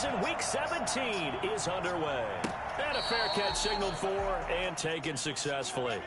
season, Week 17 is underway. And a fair catch signaled for and taken successfully.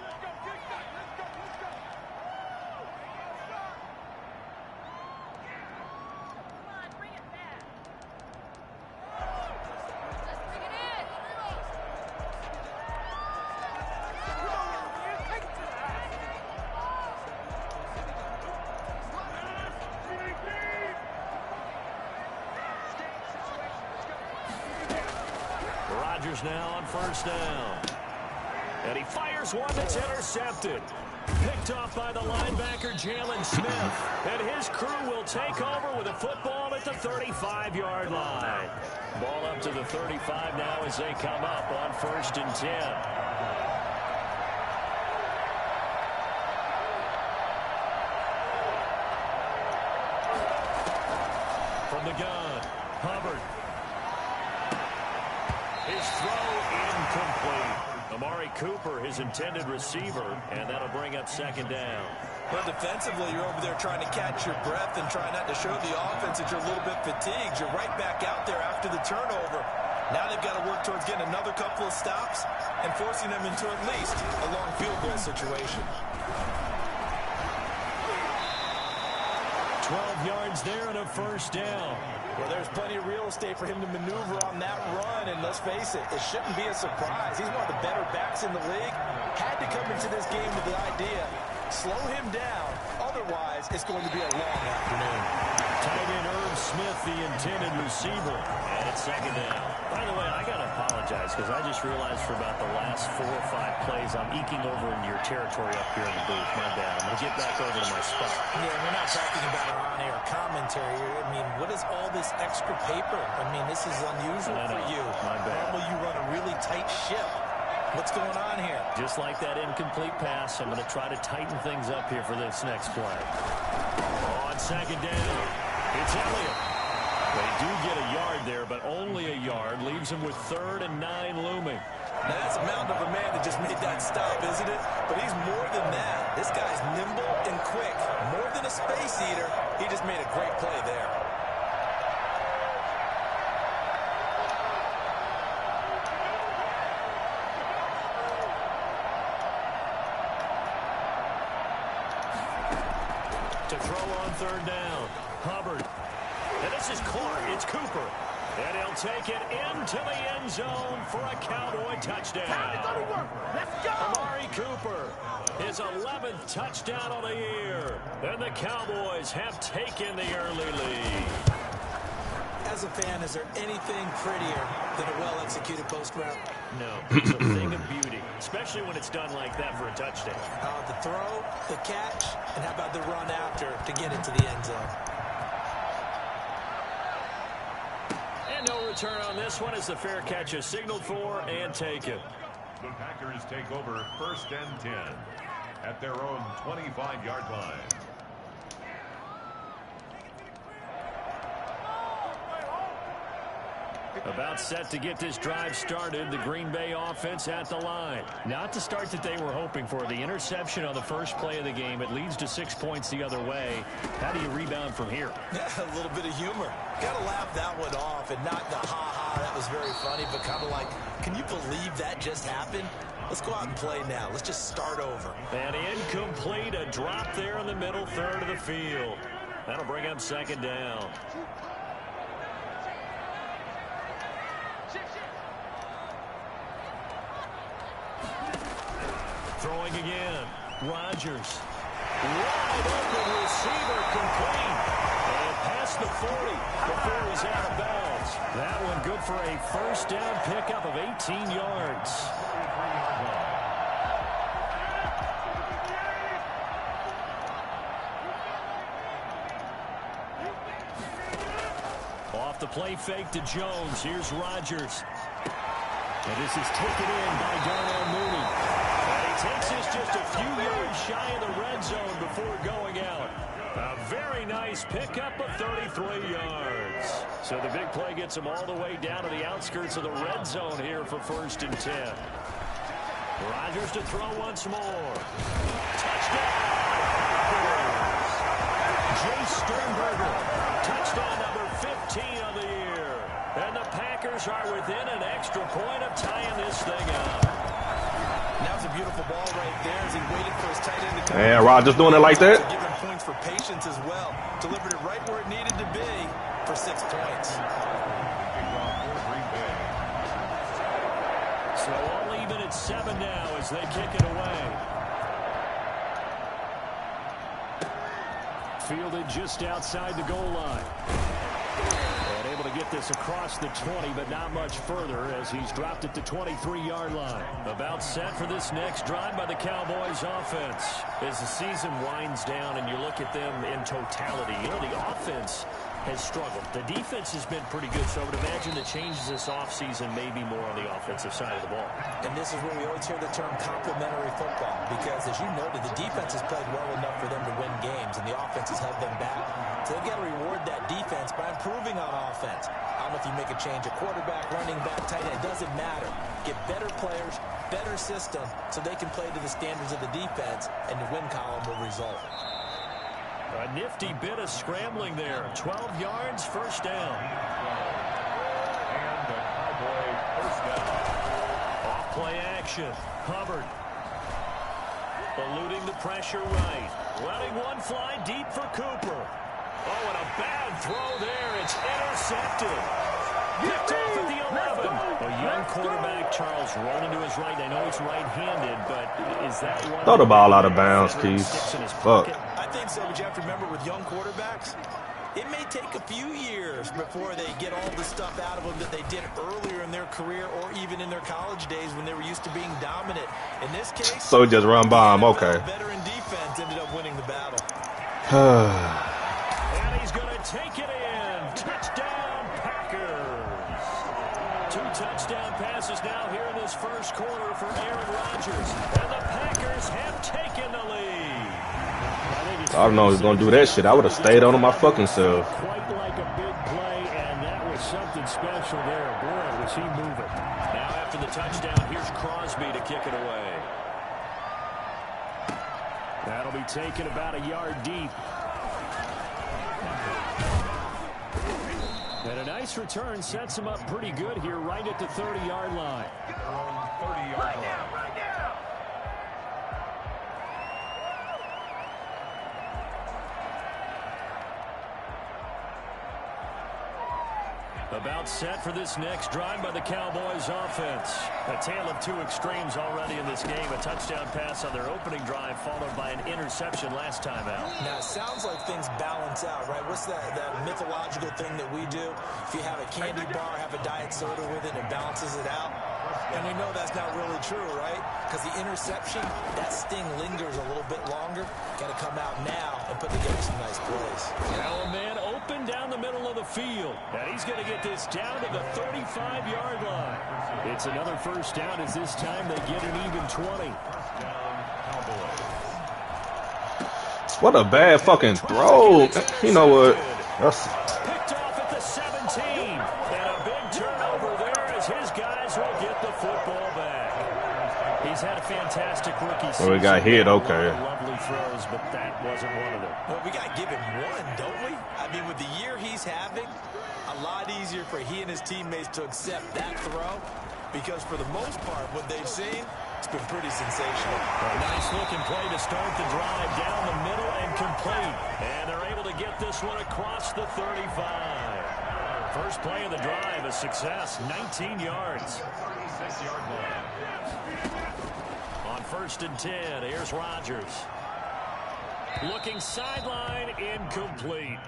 Now on first down. And he fires one that's intercepted. Picked off by the linebacker, Jalen Smith. And his crew will take over with a football at the 35-yard line. Ball up to the 35 now as they come up on 1st and 10. From the gun, Hubbard. His throw incomplete. Amari Cooper, his intended receiver, and that'll bring up 2nd down. Well, defensively, you're over there trying to catch your breath and try not to show the offense that you're a little bit fatigued. You're right back out there after the turnover. Now they've got to work towards getting another couple of stops and forcing them into at least a long field goal situation. 12 yards there and a 1st down. Well, there's plenty of real estate for him to maneuver on that run, and let's face it, it shouldn't be a surprise. He's one of the better backs in the league. Had to come into this game with the idea, slow him down, otherwise it's going to be a long afternoon. Tight end Irv Smith, the intended receiver, and it's 2nd down. By the way, I got to apologize because I just realized for about the last 4 or 5 plays I'm eking over into your territory up here in the booth. My bad. I'm going to get back over to my spot. Yeah, we're not talking about our on-air commentary. I mean, what is all this extra paper? I mean, this is unusual for you. My bad. Normally you run a really tight ship. What's going on here? Just like that incomplete pass, I'm going to try to tighten things up here for this next play. On 2nd down, it's Elliott. They do get a yard there, but only a yard. Leaves him with 3rd and 9 looming. Now, that's a mound of a man that just made that stop, isn't it? But he's more than that. This guy's nimble and quick. More than a space eater, he just made a great play there. To throw on 3rd down, Hubbard. And this is Clark. It's Cooper. And he'll take it into the end zone for a Cowboy touchdown. Time to go to work. Let's go. Amari Cooper, his 11th touchdown of the year. And the Cowboys have taken the early lead. As a fan, is there anything prettier than a well-executed post route? No, it's a thing of beauty, especially when it's done like that for a touchdown. The throw, the catch, and how about the run after to get into the end zone? And no return on this one as the fair catch is signaled for and taken. The Packers take over 1st and 10 at their own 25-yard line. About set to get this drive started. The Green Bay offense at the line. Not the start that they were hoping for. The interception on the first play of the game. It leads to 6 points the other way. How do you rebound from here? Yeah, a little bit of humor. Got to laugh that one off and not the ha-ha. That was very funny, but kind of like, can you believe that just happened? Let's go out and play now. Let's just start over. And incomplete. A drop there in the middle third of the field. That'll bring up 2nd down. Throwing again. Rodgers. Wide open receiver complete. And past the 40 before it was out of bounds. That one good for a 1st down pickup of 18 yards. Off the play fake to Jones. Here's Rodgers. And this is taken in by Darnell Mooney. And he takes this just a few yards shy of the red zone before going out. A very nice pickup of 33 yards. So the big play gets him all the way down to the outskirts of the red zone here for 1st and 10. Rodgers to throw once more. Touchdown! Jay Sternberger. Touchdown number 15 of the year. And the Tigers are within an extra point of tying this thing up. That was a beautiful ball right there as he waited for his tight end to come. And Rodgers doing it like that. Give him points for patience as well. Delivered it right where it needed to be for 6 points. So all even at 7 now as they kick it away. Fielded just outside the goal line. And able to get this across the 20, but not much further as he's dropped it to 23-yard line. About set for this next drive by the Cowboys offense. As the season winds down and you look at them in totality, you know, the offense has struggled. The defense has been pretty good, so I would imagine the changes this offseason may be more on the offensive side of the ball. And this is where we always hear the term complementary football, because as you noted, the defense has played well enough for them to win games, and the offense has held them back. So they've got to reward that defense by improving on offense. I don't know if you make a change, a quarterback, running back, tight end, it doesn't matter. Get better players, better system, so they can play to the standards of the defense, and the win column will result. A nifty bit of scrambling there. 12 yards, first down. And the Cowboy first down. Off play action. Hubbard. Eluding the pressure right. Letting one fly deep for Cooper. Oh, and a bad throw there. It's intercepted. Picked off at the 11. A young quarterback, Charles, rolling to his right. I know he's right-handed, but is that one? Throw the ball out of bounds, Keith. Fuck. I think so, but you have to remember with young quarterbacks, it may take a few years before they get all the stuff out of them that they did earlier in their career or even in their college days when they were used to being dominant. In this case, So just run by him, okay. veteran defense ended up winning the battle. And he's going to take it in. Touchdown, Packers. 2 touchdown passes now here in this first quarter for Aaron Rodgers. And the Packers have taken the lead. I don't know. He's gonna do that shit. I would have stayed on my fucking self. Quite like a big play, and that was something special there. Boy, was he moving. Now after the touchdown, here's Crosby to kick it away. That'll be taken about a yard deep. And a nice return sets him up pretty good here right at the 30-yard line. 30-yard line. About set for this next drive by the Cowboys offense. A tale of 2 extremes already in this game. A touchdown pass on their opening drive followed by an interception last time out. Now, it sounds like things balance out, right? What's that mythological thing that we do? If you have a candy bar, have a diet soda with it, it balances it out. And we know that's not really true, right? Because the interception, that sting lingers a little bit longer. Got to come out now and put together some nice plays. Now a man open down the middle of the field. And he's going to get this down to the 35-yard line. It's another first down as this time they get an even 20. What a bad fucking throw. You know what? That's... Picked off at the 17. And a big turnover there as his guys will get the football back. He's had a fantastic rookie season. Oh, he got hit, okay. Lovely throws, but that wasn't one of them. Well, we got to give him one, don't we? I mean, with the year he's having, a lot easier for he and his teammates to accept that throw, because for the most part, what they've seen, it's been pretty sensational. A nice looking play to start the drive down the middle and complete. And they're able to get this one across the 35. First play of the drive, a success, 19 yards. 36-yard line. On 1st and 10, here's Rodgers. Looking sideline, incomplete.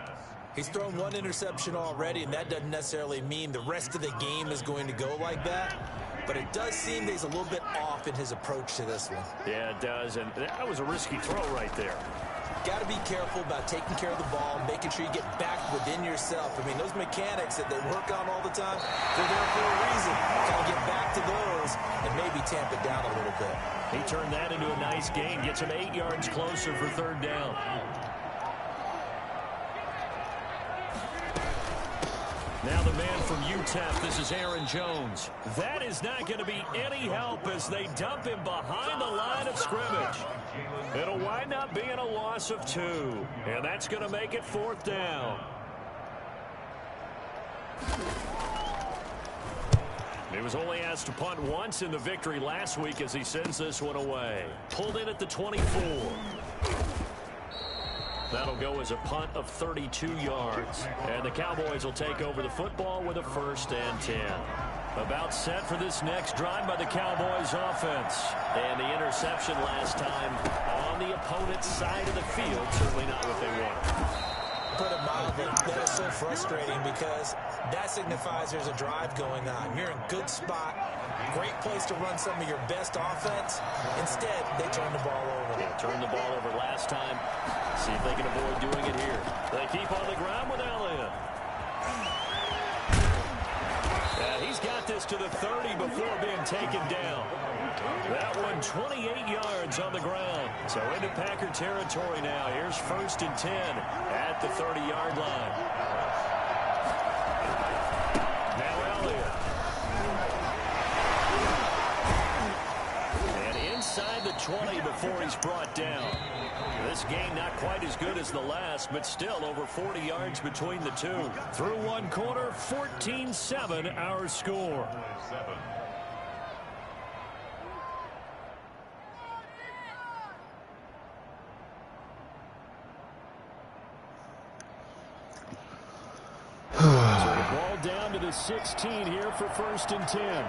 He's thrown 1 interception already, and that doesn't necessarily mean the rest of the game is going to go like that. But it does seem that he's a little bit off in his approach to this one. Yeah, it does, and that was a risky throw right there. Got to be careful about taking care of the ball, making sure you get back within yourself. I mean, those mechanics that they work on all the time, they're there for a reason. Got to get back to those and maybe tamp it down a little bit. He turned that into a nice gain, gets him 8 yards closer for 3rd down. Now the man from UTEP, this is Aaron Jones. That is not going to be any help as they dump him behind the line of scrimmage. It'll wind up being a loss of 2, and that's going to make it 4th down. He was only asked to punt once in the victory last week as he sends this one away. Pulled in at the 24. That'll go as a punt of 32 yards. And the Cowboys will take over the football with a 1st and 10. About set for this next drive by the Cowboys offense. And the interception last time on the opponent's side of the field. Certainly not what they want. Put it mildly, that is so frustrating because that signifies there's a drive going on. You're in a good spot, great place to run some of your best offense. Instead, they turn the ball over. Yeah, turned the ball over last time. See if they can avoid doing it here. They keep on the ground with Elliott. He's got this to the 30 before being taken down. That one 28 yards on the ground. So into Packer territory now. Here's 1st and 10 at the 30-yard line. Now Elliott. And inside the 20 before he's brought down. This game not quite as good as the last, but still over 40 yards between the two. Through one quarter, 14-7 our score. So the ball down to the 16 here for 1st and 10.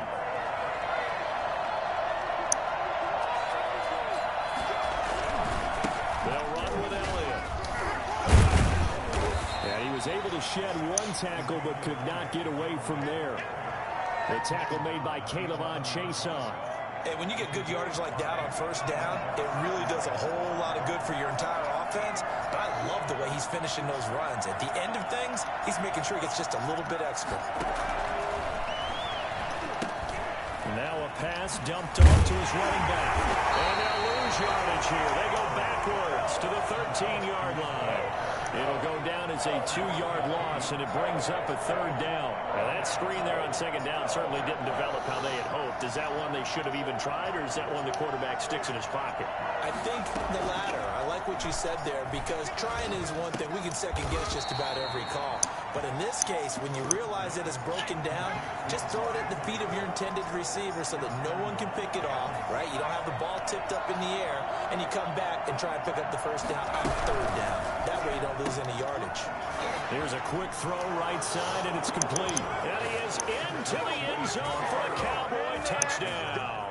Was able to shed one tackle but could not get away from there. The tackle made by Caleb on Chason. Hey, when you get good yardage like that on 1st down, it really does a whole lot of good for your entire offense. But I love the way he's finishing those runs. At the end of things, he's making sure he gets just a little bit extra. Now a pass dumped off to his running back. And they'll lose yardage here. They go backwards to the 13-yard line. It'll go down as a 2-yard loss, and it brings up a 3rd down. Now, that screen there on 2nd down certainly didn't develop how they had hoped. Is that one they should have even tried, or is that one the quarterback sticks in his pocket? I think the latter. I like what you said there, because trying is one thing. We can second-guess just about every call. But in this case, when you realize it is broken down, just throw it at the feet of your intended receiver so that no one can pick it off, right? You don't have the ball tipped up in the air, and you come back and try and pick up the 1st down on 3rd down. That way you don't lose any yardage. Here's a quick throw right side, and it's complete. And he is into the end zone for a Cowboy touchdown.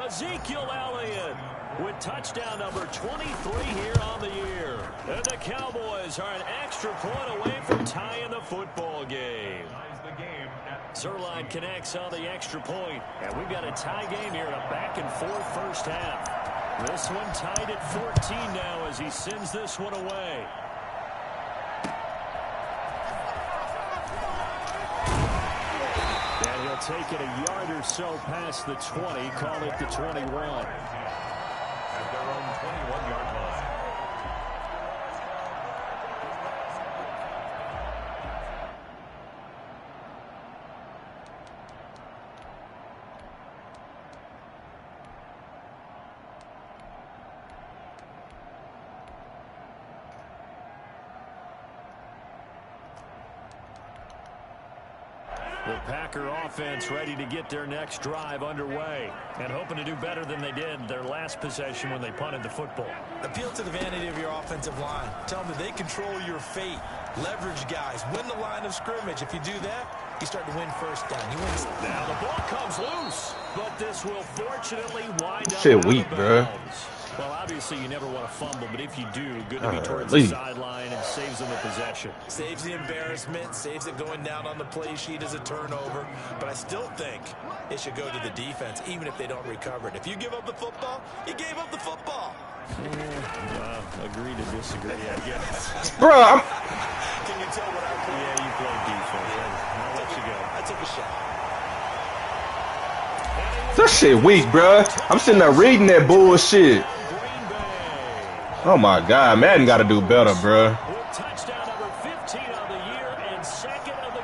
Ezekiel Elliott with touchdown number 23 here on the year. And the Cowboys are an extra point away from tying the football game. Zerline connects on the extra point. And we've got a tie game here, a back-and-forth 1st half. This one tied at 14 now as he sends this one away. And he'll take it a yard or so past the 20, call it the 21. At their own 21-yard line. The Packer offense ready to get their next drive underway and hoping to do better than they did their last possession when they punted the football. Appeal to the vanity of your offensive line. Tell them that they control your fate. Leverage guys. Win the line of scrimmage. If you do that, you start to win 1st down. You win. Now the ball comes loose, but this will fortunately wind up Shit weak, bro. Well, obviously you never want to fumble, but if you do, good to be towards the sideline and saves them the possession. Saves the embarrassment, saves it going down on the play sheet as a turnover. But I still think it should go to the defense, even if they don't recover it. If you give up the football, you gave up the football. Agree to disagree, I guess. Bro, Can you tell what I played? Yeah, you played defense. I'll let you go. I took a shot. that shit weak, bro. I'm sitting there reading that bullshit. Oh my God, Madden got to do better, bro.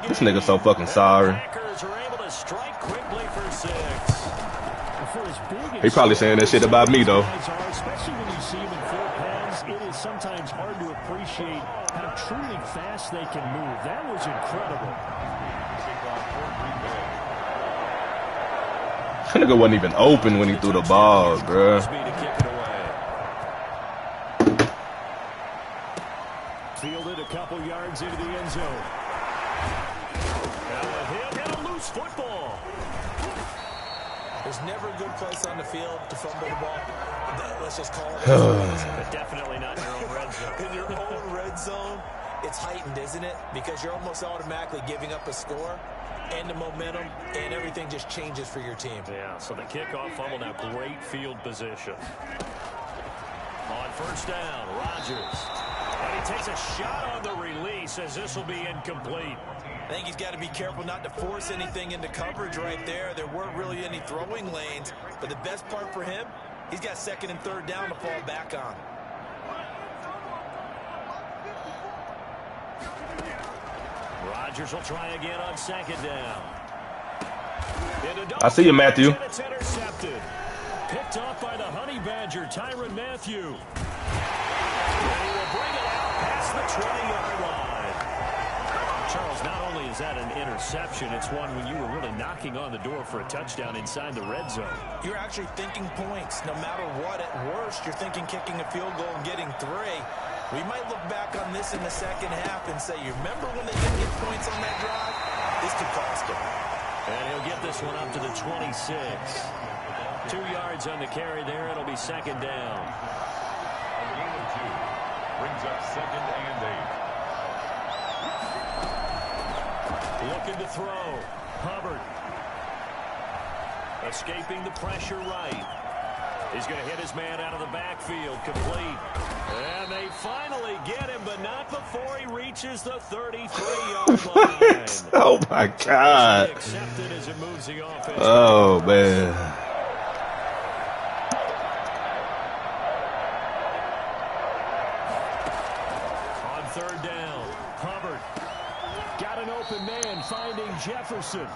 This nigga so fucking sorry. He probably saying that shit about me though. Especially when you see him in 4 pounds, it is sometimes hard to appreciate how truly fast they can move. That was incredible. That nigga wasn't even open when he threw the ball, bro. Fielded a couple yards into the end zone. Now a hit and a loose football. There's never a good place on the field to fumble the ball. Let's just call it. But definitely not in your own red zone. In your own red zone, it's heightened, isn't it? Because you're almost automatically giving up a score and the momentum, and everything just changes for your team. Yeah, so the kickoff fumble, now great field position. On first down, Rodgers. And he takes a shot on the release as this will be incomplete. I think he's got to be careful not to force anything into coverage right there. There weren't really any throwing lanes, but the best part for him, he's got second and third down to fall back on. Rodgers will try again on second down. I see you, Matthew. It's intercepted. Picked off by the Honey Badger, Tyrann Mathieu. And he will bring it out past the 20-yard line. Charles, not only is that an interception, it's one when you were really knocking on the door for a touchdown inside the red zone. You're actually thinking points. No matter what, at worst, you're thinking kicking a field goal and getting 3. We might look back on this in the second half and say, you remember when they didn't get points on that drive? This could cost him. And he'll get this one up to the 26. 2 yards on the carry there. It'll be second down. A gain of 2 brings up second and 8. Looking to throw. Hubbard. Escaping the pressure right. He's going to hit his man out of the backfield. Complete. And they finally get him, but not before he reaches the 33-yard line. Oh, my God. Accepted as it moves the offense. Oh, man. On third down, Hubbard got an open man finding Jefferson.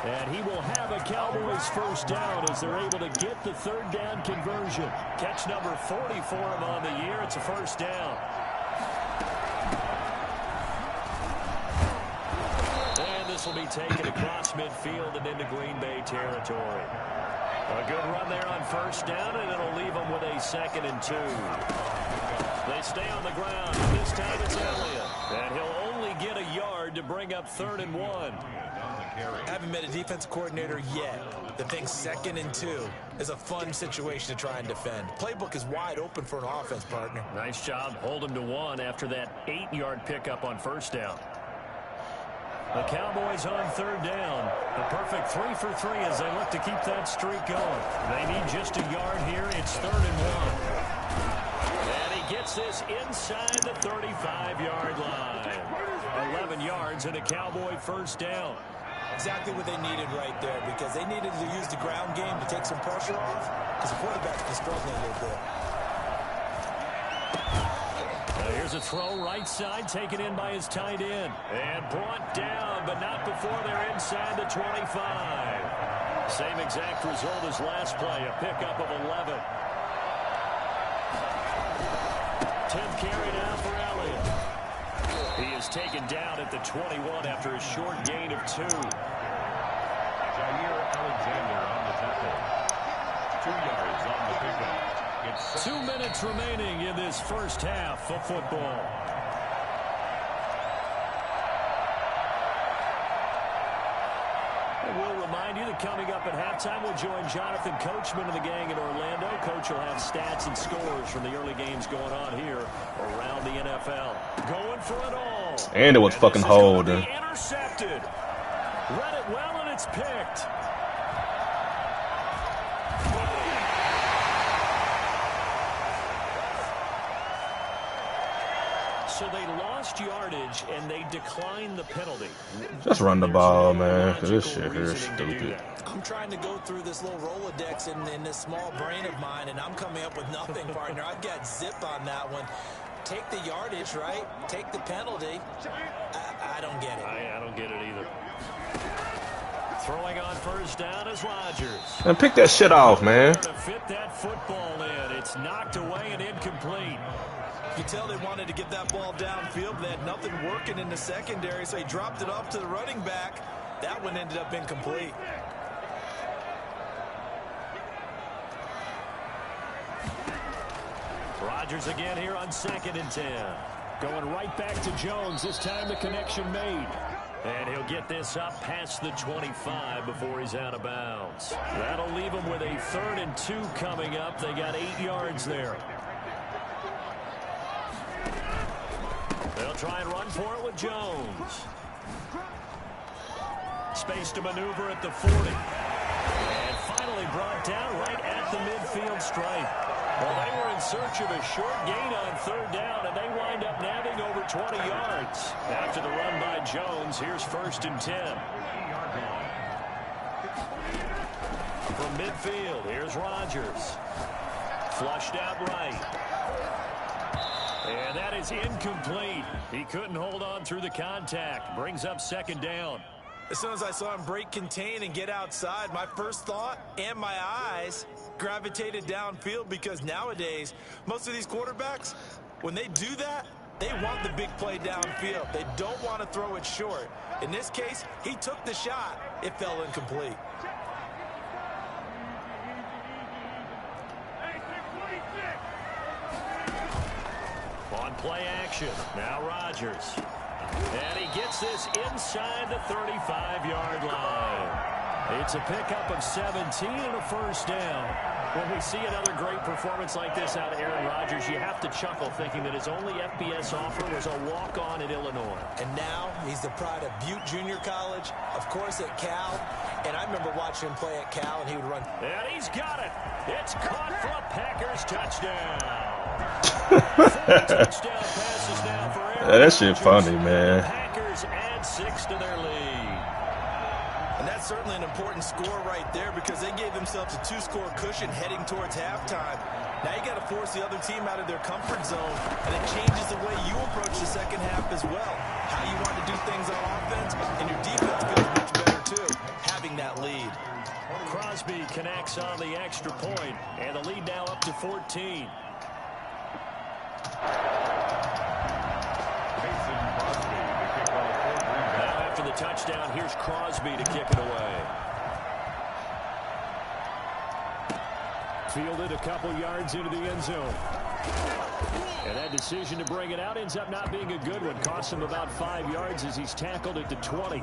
And he will have a Cowboys first down as they're able to get the third down conversion. Catch number 40 for him on the year. It's a first down. And this will be taken across midfield and into Green Bay territory. A good run there on first down, and it'll leave them with a 2nd and 2. They stay on the ground. This time it's Elliott. And he'll only get a yard to bring up 3rd and 1. Haven't met a defensive coordinator yet that thinks 2nd and 2 is a fun situation to try and defend. Playbook is wide open for an offense, partner. Nice job. Hold him to 1 after that 8-yard pickup on first down. The Cowboys on third down. The perfect 3 for 3 as they look to keep that streak going. They need just a yard here. It's 3rd and 1. And he gets this inside the 35-yard line. 11 yards and a Cowboy first down. Exactly what they needed right there, because they needed to use the ground game to take some pressure off, because the quarterback's been struggling a little bit. Here's a throw right side, taken in by his tight end. And brought down, but not before they're inside the 25. Same exact result as last play, a pickup of 11. 10th carry now for Elliott. He is taken down at the 21 after a short gain of 2. Jair Alexander on the tackle. 2 yards on the pickup. It's 2 minutes remaining in this first half of football. And we'll remind you that coming up at halftime, we'll join Jonathan Coachman and the gang in Orlando. Coach will have stats and scores from the early games going on here around the NFL. Going for it all. And it was fucking holding. Intercepted. Read it well, and it's picked. So they lost yardage, and they declined the penalty. Just run the ball, man, because this shit here is stupid. I'm trying to go through this little Rolodex in this small brain of mine, and I'm coming up with nothing, partner. I've got zip on that one. Take the yardage, right? Take the penalty. I don't get it. I don't get it either. Throwing on first down is Rodgers. And pick that shit off, man. To fit that football in. It's knocked away and incomplete. You can tell they wanted to get that ball downfield, but they had nothing working in the secondary, so he dropped it off to the running back. That one ended up incomplete. Rodgers again here on 2nd and 10. Going right back to Jones. This time the connection made. And he'll get this up past the 25 before he's out of bounds. That'll leave him with a 3rd and 2 coming up. They got 8 yards there. They'll try and run for it with Jones. Space to maneuver at the 40. And finally brought down right at the midfield stripe. Well, they were in search of a short gain on 3rd down, and they wind up nabbing over 20 yards. After the run by Jones, here's 1st and 10. From midfield, here's Rodgers. Flushed out right. And that is incomplete. He couldn't hold on through the contact. Brings up 2nd down. As soon as I saw him break contain and get outside, my first thought and my eyes gravitated downfield, because nowadays, most of these quarterbacks, when they do that, they want the big play downfield. They don't want to throw it short. In this case, he took the shot. It fell incomplete. On play action, now Rodgers. And he gets this inside the 35-yard line. It's a pickup of 17 and a 1st down. When we see another great performance like this out of Aaron Rodgers, you have to chuckle thinking that his only FBS offer was a walk-on at Illinois. And now he's the pride of Butte Junior College, of course at Cal. And I remember watching him play at Cal, and he would run. And he's got it. It's caught for a Packers touchdown. 4 touchdown passes now for Aaron That shit funny, man. Packers add 6 to their lead. And that's certainly an important score right there, because they gave themselves a 2-score cushion heading towards halftime. Now you got to force the other team out of their comfort zone, and it changes the way you approach the second half as well. How you want to do things on offense, and your defense feels much better too, having that lead. Crosby connects on the extra point, and the lead now up to 14. Now after the touchdown, here's Crosby to kick it away. Fielded a couple yards into the end zone. And that decision to bring it out ends up not being a good one. Costs him about 5 yards as he's tackled at the 20.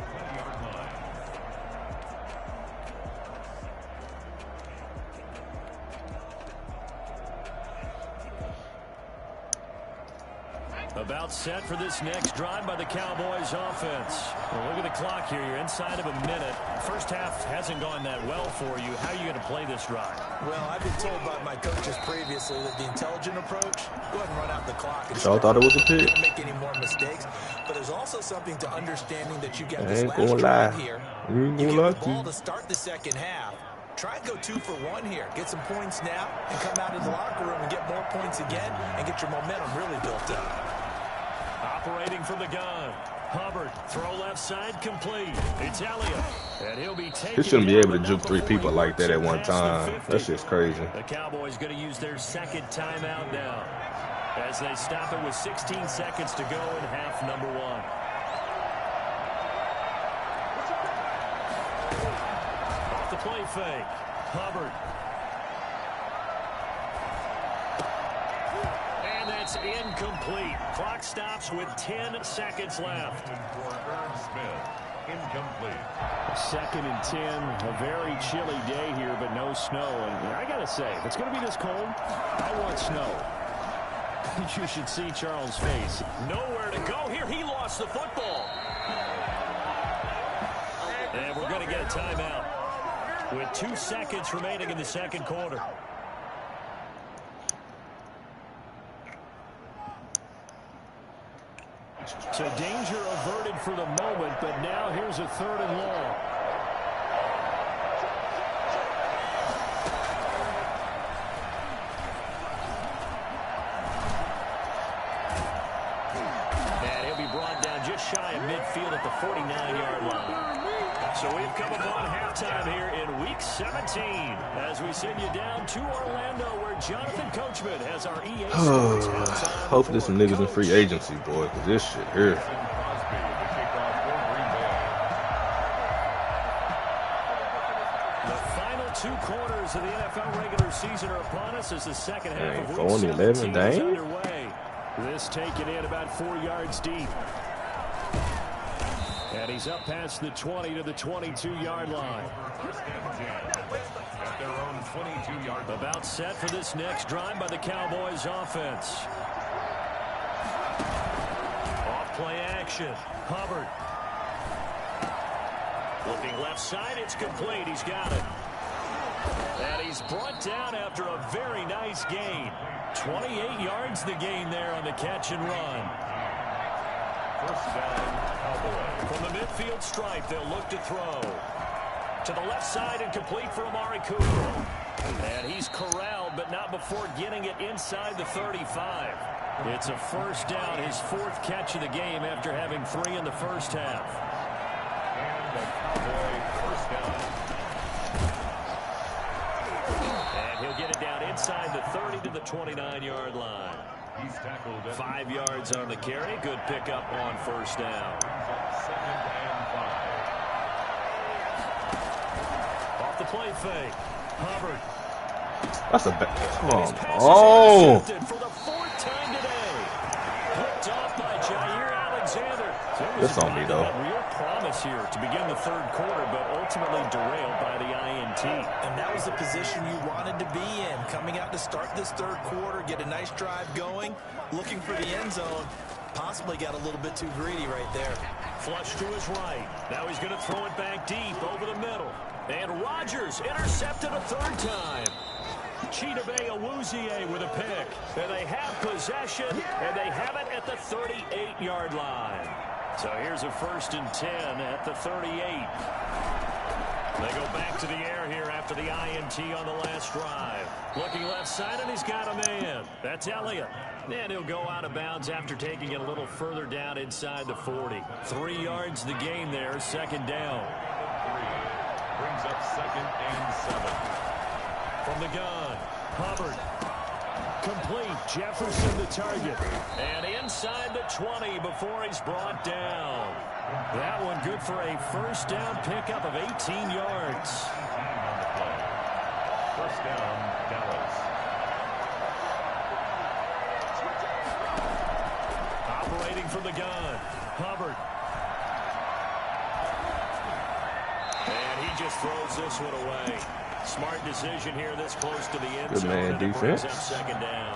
About set for this next drive by the Cowboys offense. Well, look at the clock here. You're inside of a minute. First half hasn't gone that well for you. How are you going to play this drive? Well, I've been told by my coaches previously that the intelligent approach, go ahead and run out the clock. Y'all thought it was a pick. Don't make any more mistakes. But there's also something to understanding that you got this I ain't last gonna drive lie. here. You You ain't get gonna lie the to ball you. to start the second half. Try and go 2 for 1 here. Get some points now and come out of the locker room and get more points again and get your momentum really built up. Operating from the gun. Hubbard, throw left side, complete. It's Elliott. And he'll be taken. He shouldn't be able to juke 3 people like that at one time. That shit's crazy. The Cowboys going to use their 2nd timeout now, as they stop it with 16 seconds to go in half number 1. Off the play fake. Hubbard. And that's incomplete. Clock stops with 10 seconds left. Incomplete. 2nd and 10. A very chilly day here, but no snow. And I got to say, if it's going to be this cold, I want snow. You should see Charles' face. Nowhere to go here. He lost the football. And we're going to get a timeout with 2 seconds remaining in the 2nd quarter. So danger averted for the moment, but now here's a 3rd and long. And he'll be brought down just shy of midfield at the 49-yard line. So we've come upon halftime here in Week 17 as we send you down to Orlando, where Jonathan Coachman has our EA Sports halftime. Hopefully some niggas in free agency, boy, because this shit here. The final two quarters of the NFL regular season are upon us as the second half of Dang, week 17 is dang. underway. This taken in about 4 yards deep. And he's up past the 20 to the 22-yard line. At their own 22-yard line. About set for this next drive by the Cowboys offense. Off play action. Hubbard. Looking left side, it's complete. He's got it. And he's brought down after a very nice gain. 28 yards the gain there on the catch and run. First down, Cowboys. From the midfield stripe, they'll look to throw. To the left side and complete for Amari Cooper. And he's corralled, but not before getting it inside the 35. It's a first down, his fourth catch of the game after having 3 in the first half. And a Cowboy first down. And he'll get it down inside the 30 to the 29-yard line. He's tackled at 5 yards on the carry. Good pickup on first down. second and 5. Off the play fake. Hubbard. That's a bad. His pass is Oh. intercepted for the 4th time today. Picked off by Jair Alexander. So it was This a on me, drive though. that had real promise here to begin the third quarter, but ultimately derailed by the INT. And that was the position you wanted to be in. Coming out to start this third quarter, get a nice drive going, looking for the end zone. Possibly got a little bit too greedy right there. Flush to his right. Now he's going to throw it back deep over the middle. And Rodgers intercepted a third time. Chidobe Awuzie with a pick. And they have possession, and they have it at the 38-yard line. So here's a 1st and 10 at the 38. They go back to the air here after the INT on the last drive. Looking left side, and he's got a man. That's Elliott. And he'll go out of bounds after taking it a little further down inside the 40. 3 yards the gain there, second down. Brings up second and 7. From the gun, Hubbard. Complete. Jefferson the target. And inside the 20 before he's brought down. That one good for a first down pickup of 18 yards. First down, Dallas. Operating from the gun, Hubbard. And he just throws this one away. Smart decision here this close to the end zone. man And it brings defense. up second down.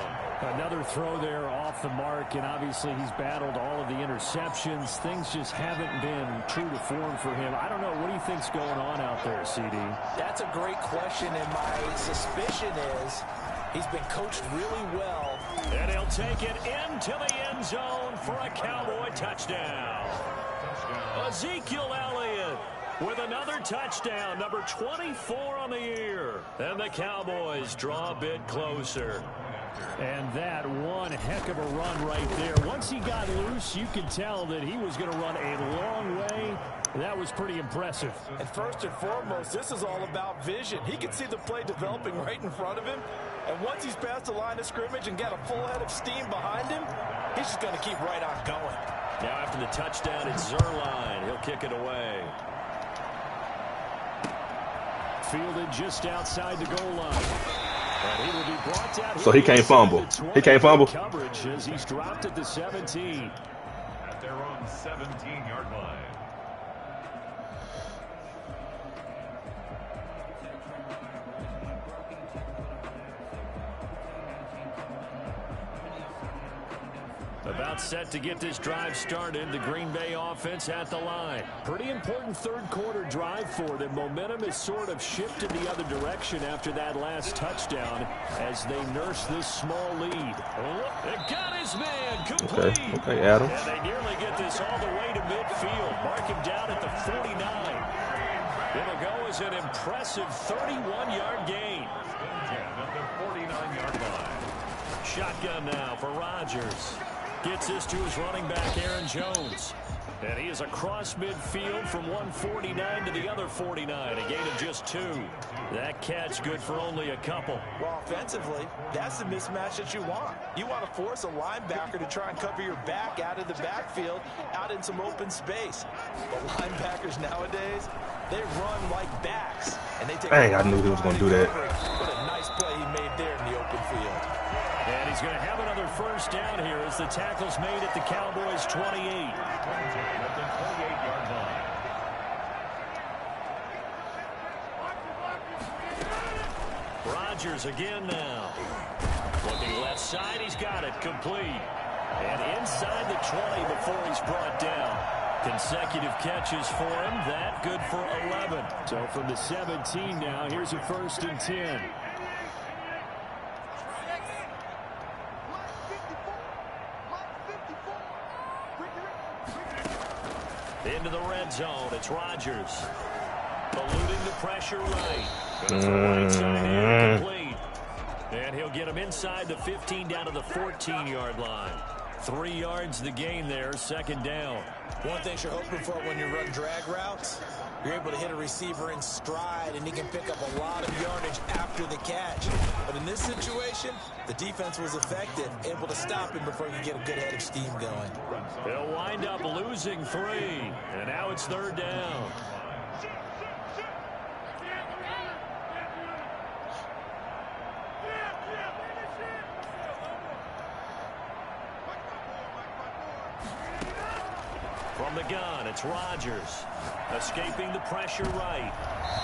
Another throw there off the mark, and obviously he's battled all of the interceptions. Things just haven't been true to form for him. I don't know. What do you think's going on out there, CD? That's a great question, and my suspicion is he's been coached really well. And he'll take it into the end zone for a Cowboy touchdown. Ezekiel Elliott with another touchdown, number 24 on the year. And the Cowboys draw a bit closer. And that one heck of a run right there. Once he got loose, you could tell that he was going to run a long way. That was pretty impressive. And first and foremost, this is all about vision. He can see the play developing right in front of him. And once he's past the line of scrimmage and got a full head of steam behind him, he's just going to keep right on going. Now after the touchdown, it's Zerline. He'll kick it away. Fielded just outside the goal line. And he will be brought down. So he can't fumble. He can't fumble. Coverage as he's dropped at the 17. At their own 17-yard line. About set to get this drive started. The Green Bay offense at the line. Pretty important third quarter drive for them. Momentum has sort of shifted the other direction after that last touchdown as they nurse this small lead. They got his man complete. Okay, Adam. And they nearly get this all the way to midfield. Mark him down at the 49. It'll go as an impressive 31-yard gain. At the 49-yard line. Shotgun now for Rodgers. Gets this to his running back, Aaron Jones. And he is across midfield from 149 to the other 49, a gain of just 2. That catch good for only a couple. Well, offensively, that's the mismatch that you want. You want to force a linebacker to try and cover your back out of the backfield, out in some open space. But linebackers nowadays, they run like backs. And they take Dang, I knew he was going to do that. What a nice play he made there in the open field. And he's going to have another first down here as the tackle's made at the Cowboys' 28. At the 28-yard line. Rodgers again now. Looking left side, he's got it, complete. And inside the 20 before he's brought down. Consecutive catches for him, that good for 11. So from the 17 now, here's a 1st and 10. Into the red zone, it's Rodgers. Eluding the pressure right. Goes to the right side and complete. And he'll get him inside the 15 down to the 14-yard line. 3 yards the gain there, 2nd down. One thing you're hoping for when you run drag routes, you're able to hit a receiver in stride, and he can pick up a lot of yardage after the catch. But in this situation, the defense was effective, able to stop him before you get a good head of steam going. They'll wind up losing 3, and now it's 3rd down. From the gun, it's Rodgers. Escaping the pressure right.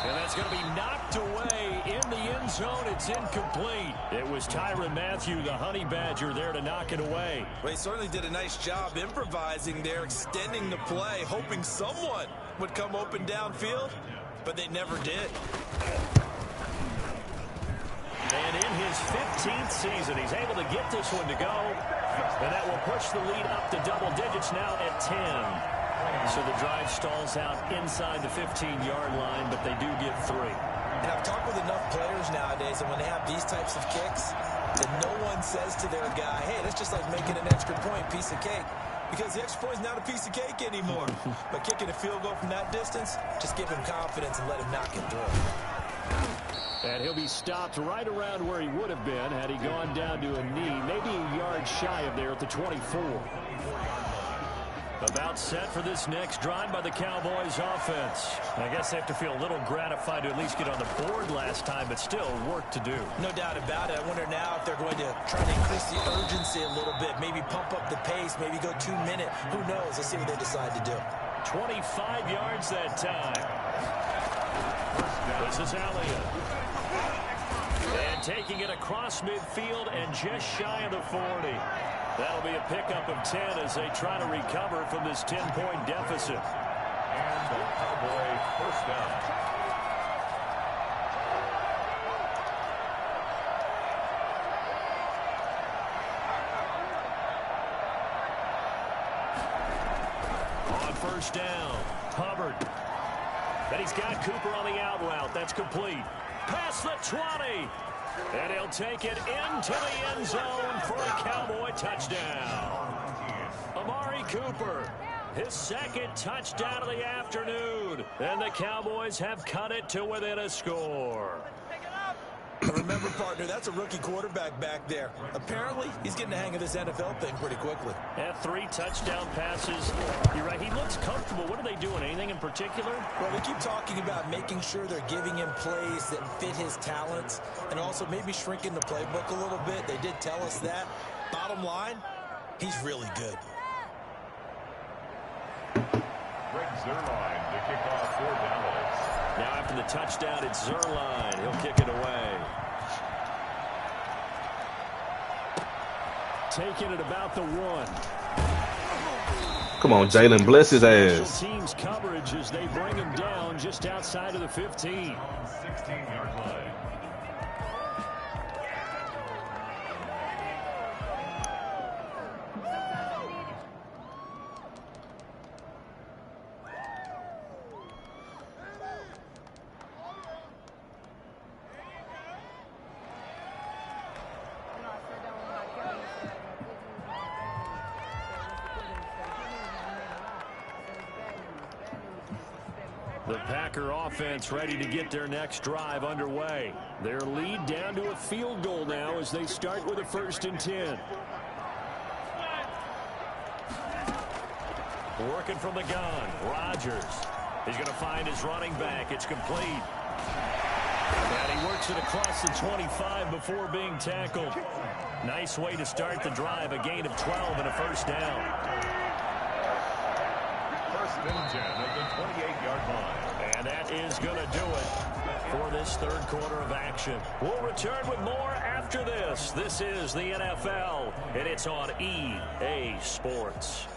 And that's going to be knocked away in the end zone. It's incomplete. It was Tyrann Mathieu, the Honey Badger, there to knock it away. Well, he certainly did a nice job improvising there, extending the play, hoping someone would come open downfield, but they never did. And in his 15th season, he's able to get this one to go. And that will push the lead up to double digits now at 10. So the drive stalls out inside the 15-yard line, but they do get 3. And I've talked with enough players nowadays, and when they have these types of kicks, that no one says to their guy, hey, that's just like making an extra point, piece of cake. Because the extra point is not a piece of cake anymore. But kicking a field goal from that distance, just give him confidence and let him knock it through. And he'll be stopped right around where he would have been had he gone down to a knee, maybe a yard shy of there at the 24. About set for this next drive by the Cowboys offense. I guess they have to feel a little gratified to at least get on the board last time, but still work to do. No doubt about it. I wonder now if they're going to try to increase the urgency a little bit, maybe pump up the pace, maybe go 2-minute. Who knows? Let's see what they decide to do. 25 yards that time. This is Elliott. And taking it across midfield and just shy of the 40. That'll be a pickup of 10 as they try to recover from this 10-point deficit. And the Cowboy 1st down. On 1st down, Hubbard. And he's got Cooper on the out route. That's complete. Past the 20. And he'll take it into the end zone for a Cowboy touchdown. Amari Cooper, his 2nd touchdown of the afternoon. And the Cowboys have cut it to within a score. Remember, partner, that's a rookie quarterback back there. Apparently, he's getting the hang of this NFL thing pretty quickly. At 3 touchdown passes. You're right, he looks comfortable. What are they doing? Anything in particular? Well, they keep talking about making sure they're giving him plays that fit his talents and also maybe shrinking the playbook a little bit. They did tell us that. Bottom line, he's really good. Greg Zuerlein to kick off for Dallas. Now after the touchdown, it's Zuerlein. He'll kick it away. Taking it about the 1. Come on, Jalen, bless his ass. Special teams coverage as they bring him down just outside of the 15. 16-yard line. The Packer offense ready to get their next drive underway. Their lead down to a field goal now as they start with a 1st and 10. Working from the gun, Rodgers. He's going to find his running back. It's complete. And he works it across the 25 before being tackled. Nice way to start the drive. A gain of 12 and a 1st down. 1st and 10 at the 28-yard line. And that is going to do it for this 3rd quarter of action. We'll return with more after this. This is the NFL, and it's on EA Sports.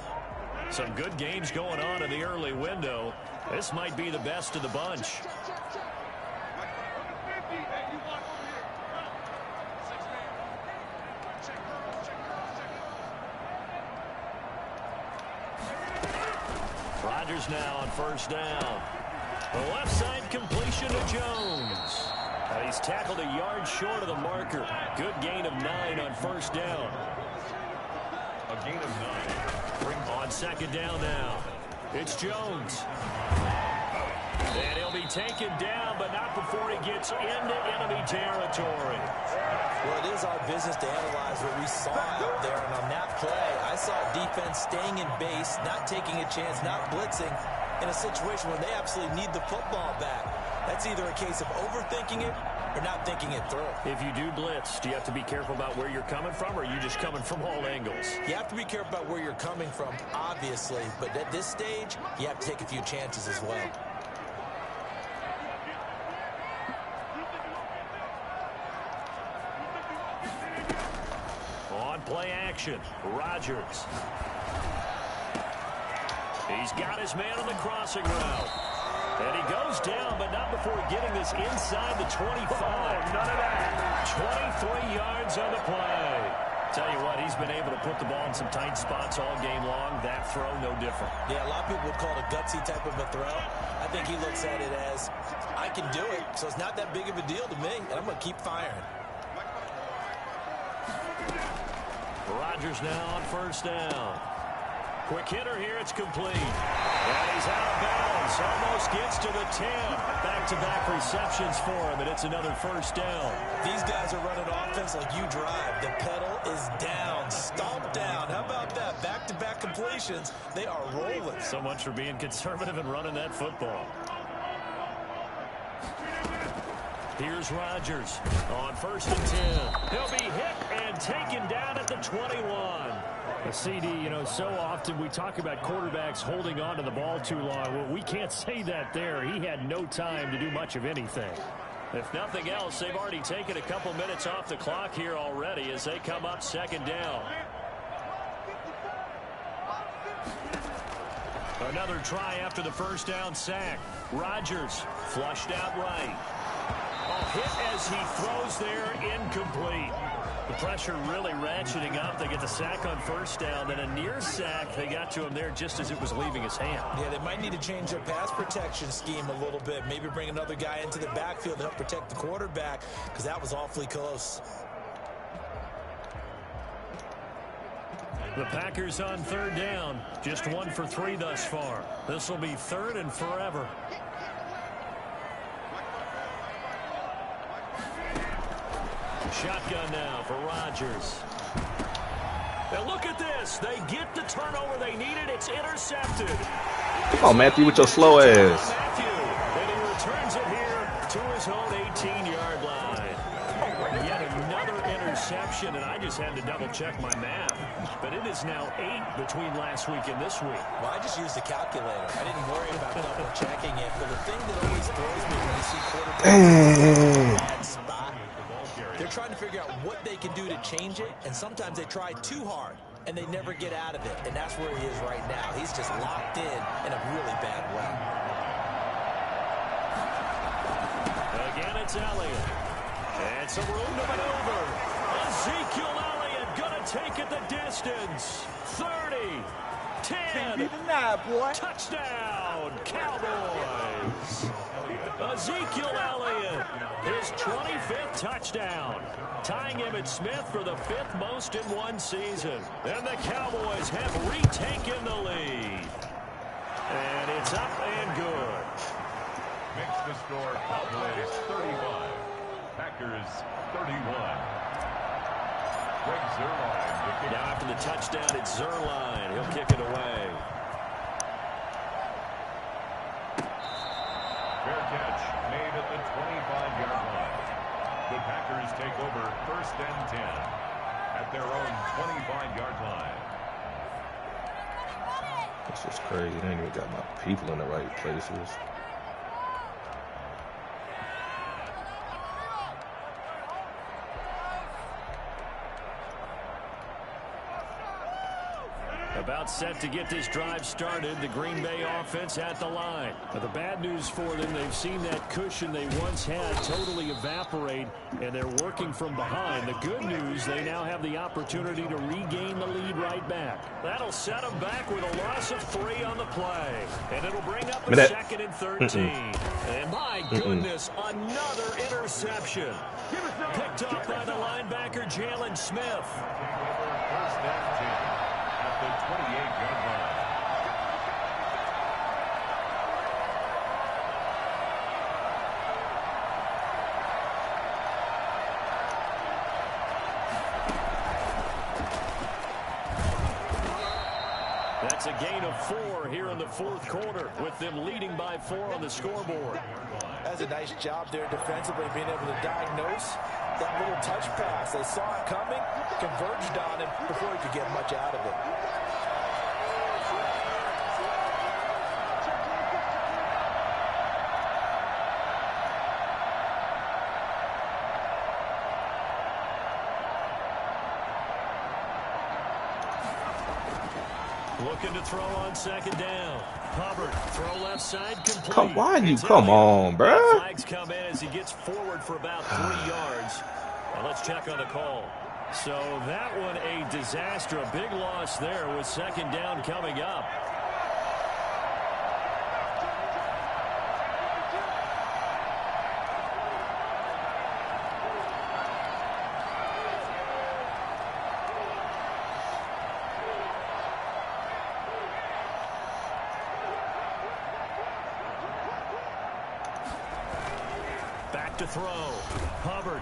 Some good games going on in the early window. This might be the best of the bunch. Rodgers now on 1st down. The left side completion to Jones. He's tackled a yard short of the marker. Good gain of 9 on 1st down. A gain of 9. On 2nd down now. It's Jones. And he'll be taken down, but not before he gets into enemy territory. Well, it is our business to analyze what we saw out there. And on that play, I saw defense staying in base, not taking a chance, not blitzing, in a situation where they absolutely need the football back. That's either a case of overthinking it or not thinking it through. If you do blitz, do you have to be careful about where you're coming from, or are you just coming from all angles? You have to be careful about where you're coming from, obviously. But at this stage, you have to take a few chances as well. On play action, Rodgers. He's got his man on the crossing route. And he goes down, but not before getting this inside the 25. None of that. 23 yards on the play. Tell you what, he's been able to put the ball in some tight spots all game long. That throw, no different. Yeah, a lot of people would call it a gutsy type of a throw. I think he looks at it as, I can do it, so it's not that big of a deal to me, and I'm going to keep firing. Rodgers now on 1st down. Quick hitter here, it's complete. And he's out of bounds, almost gets to the 10. Back-to-back receptions for him, and it's another 1st down. These guys are running offense like you drive. The pedal is down, stomp down. How about that? Back-to-back completions. They are rolling. So much for being conservative and running that football. Here's Rodgers on 1st and 10. He'll be hit and taken down at the 21. A CD, you know, so often we talk about quarterbacks holding on to the ball too long. Well, we can't say that there. He had no time to do much of anything. If nothing else, they've already taken a couple minutes off the clock here already as they come up 2nd down. Another try after the 1st down sack. Rodgers flushed out right. A hit as he throws there, incomplete. The pressure really ratcheting up. They get the sack on 1st down, then a near sack. They got to him there just as it was leaving his hand. Yeah, they might need to change their pass protection scheme a little bit. Maybe bring another guy into the backfield to help protect the quarterback, because that was awfully close. The Packers on 3rd down. Just 1 for 3 thus far. This will be 3rd and forever. Shotgun now for Rodgers. And look at this. They get the turnover they needed. It's intercepted. Come on, Matthew, with your slow ass. Matthew, and he returns it here to his own 18-yard line. Yet another interception, and I just had to double-check my math. But it is now 8 between last week and this week. Well, I just used a calculator. I didn't worry about double-checking it. But the thing that always throws me when I see quarterbacks in a bad spot, they're trying to figure out what they can do to change it, and sometimes they try too hard, and they never get out of it, and that's where he is right now. He's just locked in a really bad way. Again, it's Elliott. And some room to maneuver. Ezekiel Elliott going to take it the distance. 30, 10, touchdown, Cowboys. Ezekiel Elliott, his 25th touchdown, tying Emmitt Smith for the 5th most in one season. And the Cowboys have retaken the lead. And it's up and good. Packers 31. Greg Zuerlein. Now after the touchdown, it's Zuerlein. He'll kick it away. Fair catch made at the 25-yard line. The Packers take over 1st and 10 at their own 25-yard line. This is crazy. They ain't even got my people in the right places. About set to get this drive started. The Green Bay offense at the line. But the bad news for them, they've seen that cushion they once had totally evaporate, and they're working from behind. The good news, they now have the opportunity to regain the lead right back. That'll set them back with a loss of 3 on the play. And it'll bring up a 2nd and 13. And my goodness, another interception. Picked up by the linebacker, Jalen Smith. 1st and 10. The 28-yard line. That's a gain of 4 here in the 4th quarter, with them leading by 4 on the scoreboard. That's a nice job there defensively, being able to diagnose that little touch pass. They saw it coming, converged on him before he could get much out of it. Looking to throw on 2nd down. Hubbard, throw left side, complete. Come on, bruh. Flags come in as he gets forward for about 3 yards. Well, let's check on the call. So that one a disaster, a big loss there with 2nd down coming up. To throw. Hubbard.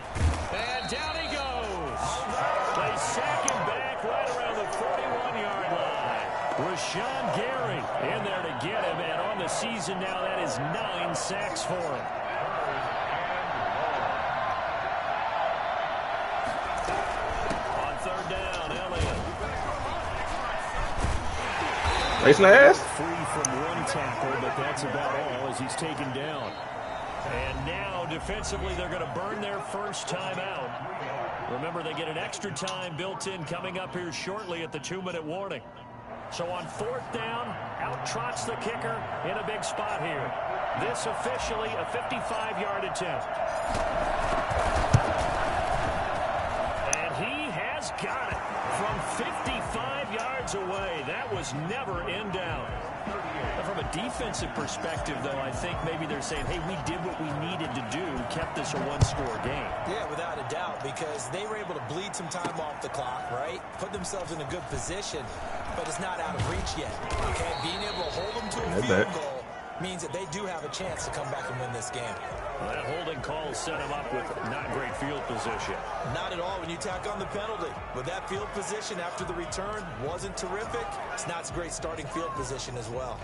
And down he goes. They sack him back right around the 41-yard line. Rashawn Gary in there to get him. And on the season now, that is 9 sacks for him. On 3rd down, Elliott. Racing the ass. Free from one tackle, but that's about all as he's taken down. And now, defensively, they're going to burn their first time out. Remember, they get an extra time built in coming up here shortly at the 2-minute warning. So on 4th down, out trots the kicker in a big spot here. This officially a 55-yard attempt. And he has got it from 55 yards away. That was never in doubt. From a defensive perspective, though, I think maybe they're saying, hey, we did what we needed to do, kept this a 1-score game. Yeah, without a doubt, because they were able to bleed some time off the clock, right? Put themselves in a good position, but it's not out of reach yet, okay? Being able to hold them to a field goal means that they do have a chance to come back and win this game. Well, that holding call set him up with not great field position. Not at all when you tack on the penalty. But that field position after the return wasn't terrific. It's not a great starting field position as well.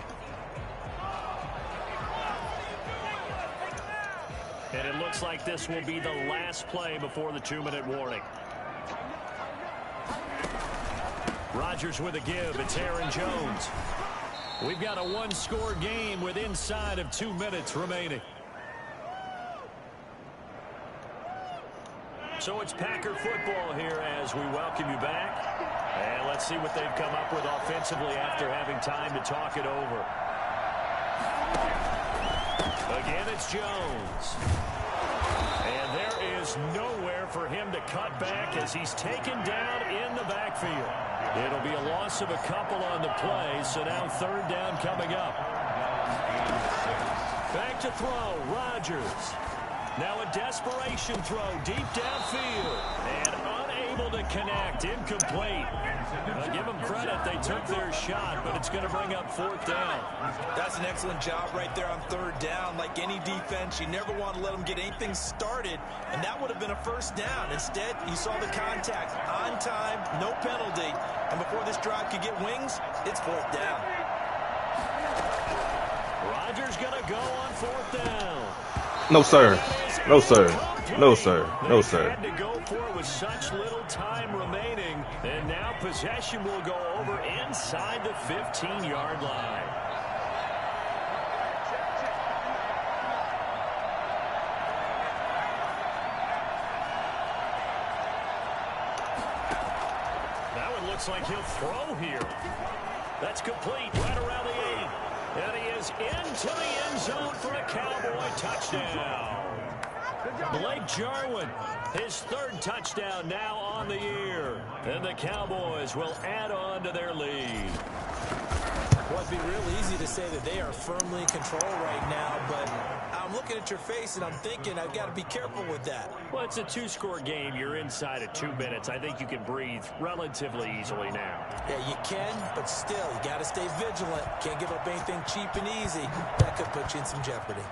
And it looks like this will be the last play before the 2-minute warning. Rodgers with a give. It's Aaron Jones. We've got a 1-score game with inside of 2 minutes remaining. So it's Packer football here as we welcome you back. And let's see what they've come up with offensively after having time to talk it over. Again, it's Jones. And there is nowhere for him to cut back as he's taken down in the backfield. It'll be a loss of a couple on the play, so now 3rd down coming up. Back to throw, Rodgers. Now a desperation throw deep downfield. And unable to connect. Incomplete. Give them credit. They took their shot, but it's going to bring up 4th down. That's an excellent job right there on 3rd down. Like any defense, you never want to let them get anything started, and that would have been a 1st down. Instead, you saw the contact on time, no penalty, and before this drive could get wings, it's 4th down. Rodgers going to go on 4th down. No, sir. No, sir. No, sir. No, sir. Had to go for it with such little time remaining, and now possession will go over inside the 15-yard line. That one looks like he'll throw here. That's complete right around the 8. And he is into the end zone for a Cowboy touchdown. Blake Jarwin, his 3rd touchdown now on the year. And the Cowboys will add on to their lead. Well, it'd be real easy to say that they are firmly in control right now, but I'm looking at your face and I'm thinking I've got to be careful with that. Well, it's a 2-score game. You're inside of 2 minutes. I think you can breathe relatively easily now. Yeah, you can, but still, you got to stay vigilant. Can't give up anything cheap and easy. That could put you in some jeopardy.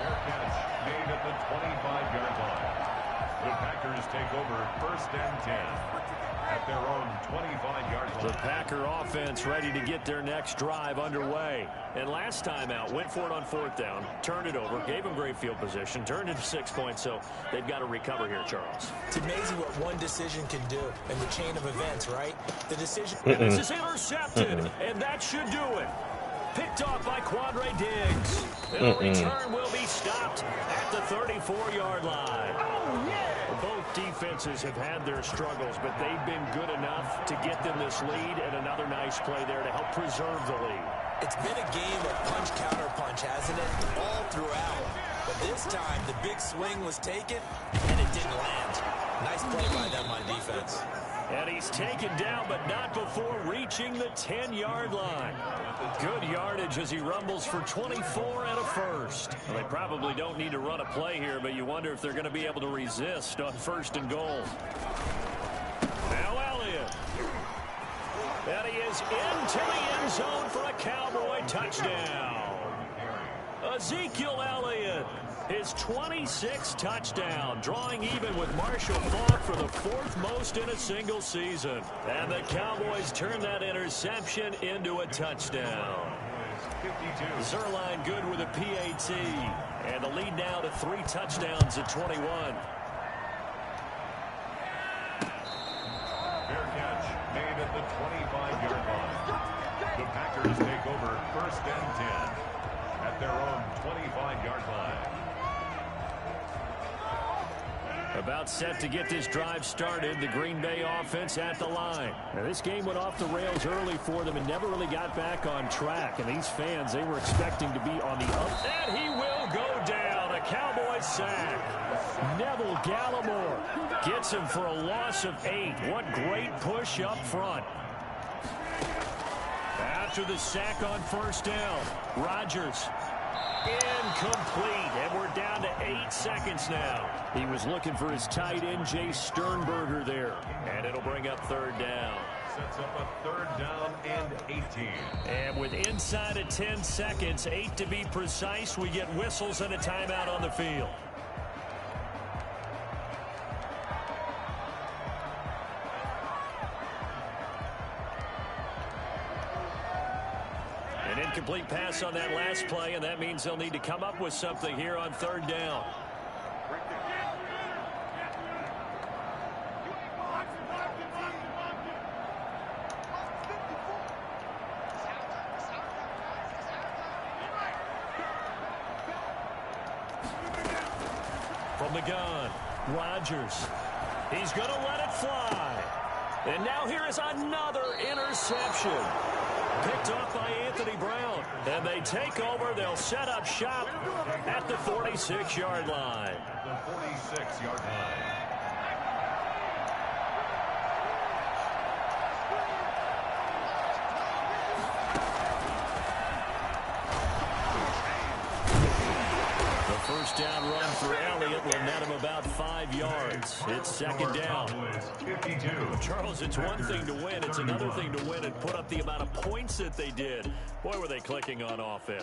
Fair catch made at the 25-yard line. The Packers take over 1st and 10 at their own 25-yard line. The Packer offense ready to get their next drive underway. And last time out, went for it on 4th down, turned it over, gave them great field position, turned it to 6 points, so they've got to recover here, Charles. It's amazing what one decision can do in the chain of events, right? The decision... And this is intercepted, and that should do it. Picked off by Quandre Diggs. And the return will be stopped at the 34-yard line. Both defenses have had their struggles, but they've been good enough to get them this lead, and another nice play there to help preserve the lead. It's been a game of punch-counter-punch, hasn't it? All throughout. But this time, the big swing was taken, and it didn't land. Nice play by them on defense. And he's taken down, but not before reaching the 10-yard line. Good yardage as he rumbles for 24 and a 1st. Well, they probably don't need to run a play here, but you wonder if they're going to be able to resist on 1st and goal. Now Elliott. And he is into the end zone for a Cowboy touchdown. Ezekiel Elliott, his 26th touchdown, drawing even with Marshall Faulk for the 4th most in a single season. And the Cowboys turn that interception into a touchdown. Zerline good with a PAT. And the lead now to 3 touchdowns at 21. Fair catch made at the 25-yard line. The Packers take over 1st and 10 at their own 25-yard line. About set to get this drive started, the Green Bay offense at the line. Now, this game went off the rails early for them and never really got back on track. And these fans, they were expecting to be on the up. And he will go down. A Cowboys sack. Neville Gallimore gets him for a loss of 8. What great push up front. After the sack on 1st down, Rodgers. Incomplete, and we're down to 8 seconds now. He was looking for his tight end, Jay Sternberger there, and it'll bring up 3rd down. Sets up a 3rd down and 18. And with inside of 10 seconds, 8 to be precise, we get whistles and a timeout on the field. An incomplete pass on that last play, and that means they'll need to come up with something here on 3rd down. From the gun, Rodgers. He's going to let it fly. And now here is another interception. Picked off by Anthony Brown. And they take over. They'll set up shop at the 46-yard line. The 46-yard line. run for Elliott will net him about 5 yards. It's second down. Charles, it's one thing to win. It's another thing to win and put up the amount of points that they did. Boy, were they clicking on offense.